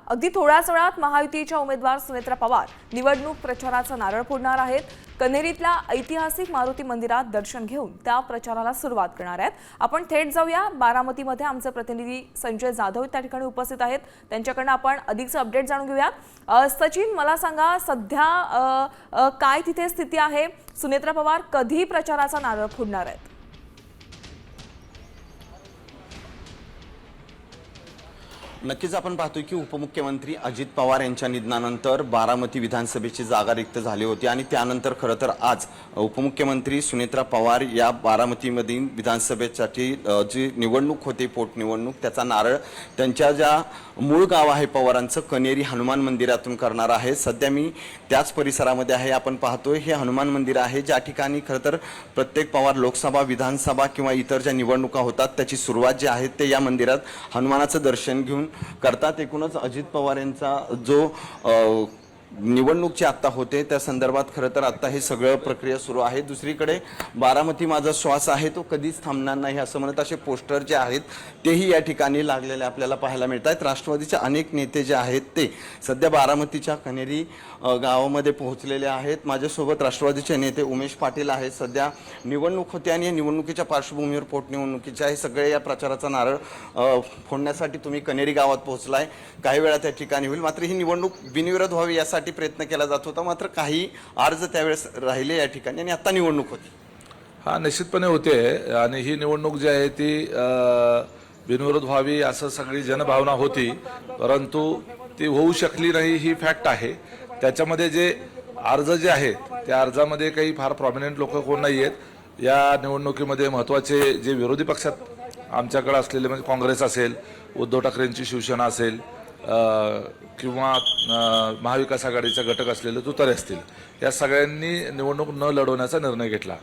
अगदी थोड्याच वेळात महायुतीच्या उमेदवार सुनेत्रा पवार निवडणूक प्रचाराचा नारळ फोडणार आहेत। कन्हेरीतल्या ऐतिहासिक मारुती मंदिरात दर्शन घेऊन त्या प्रचाराला सुरुवात करणार आहेत। आपण थेट जाऊया बारामतीमध्ये आमचे प्रतिनिधी संजय जाधव त्या ठिकाणी उपस्थित आहेत, त्यांच्याकडून आपण अधिकचं अपडेट जाणून घेऊया। सचिन, मला सांगा सध्या काय तिथे स्थिती आहे? सुनेत्रा पवार कधी प्रचाराचा नारळ फोडणार आहेत? नक्कीच आपण पाहतोय की उपमुख्यमंत्री अजित पवार यांच्या निधनानंतर बारामती विधानसभेची जागा रिक्त झाली होती आणि त्यानंतर खरं तर आज उपमुख्यमंत्री सुनेत्रा पवार या बारामतीमधील विधानसभेसाठी जी निवडणूक होती, पोटनिवडणूक, त्याचा नारळ त्यांच्या ज्या मूळ गाव आहे पवारांचं कन्हेरी हनुमान मंदिरातून करणार आहे। सध्या मी त्याच परिसरामध्ये आहे। आपण पाहतोय हे हनुमान मंदिर आहे ज्या ठिकाणी खरं तर प्रत्येक पवार लोकसभा, विधानसभा किंवा इतर ज्या निवडणुका होतात त्याची सुरुवात जी आहे ते या मंदिरात हनुमानाचं दर्शन घेऊन करतात। एकूणच अजित पवार यांचा जो निवडणूकची आत्ता होते त्या संदर्भात खरं तर आत्ता हे सगळं प्रक्रिया सुरू आहे। दुसरीकडे बारामती माझा श्वास आहे तो कधीच थांबणार नाही असं म्हणत असे पोस्टर जे आहेत तेही या ठिकाणी लागलेले आपल्याला पाहायला मिळत आहेत। राष्ट्रवादीचे अनेक नेते जे आहेत ते सध्या बारामतीच्या कन्हेरी गावामध्ये पोहोचलेले आहेत। माझ्यासोबत राष्ट्रवादीचे नेते उमेश पाटील आहेत। सध्या निवडणूक होते आणि निवडणुकीच्या पार्श्वभूमीवर पोटनिवडणुकीच्या हे सगळे या प्रचाराचा नारळ फोडण्यासाठी तुम्ही कन्हेरी गावात पोहोचलाय। काही वेळा त्या ठिकाणी होईल, मात्र ही निवडणूक बिनविरोध व्हावी यासाठी प्रयत्न केला जात होता, मात्र काही अर्ज त्यावेळेस राहिले या ठिकाणी आणि आता निवडणूक होती। हा निश्चितपणे होते आणि ही निवडणूक जी आहे ती बिनविरोध व्हावी असं सगळी जनभावना होती, परंतु ती होऊ शकली नाही ही फॅक्ट आहे। त्याच्यामध्ये जे अर्ज जे आहेत त्या अर्जामध्ये काही फार प्रॉमिनंट लोक कोण नाही आहेत। या निवडणुकीमध्ये महत्त्वाचे जे विरोधी पक्षात आमच्याकडे असलेले म्हणजे काँग्रेस असेल, उद्धव ठाकरेंची शिवसेना असेल किंवा महाविकास आघाडीचा घटक असलेले तुतारे असतील, या सगळ्यांनी निवडणूक न लढवण्याचा निर्णय घेतला।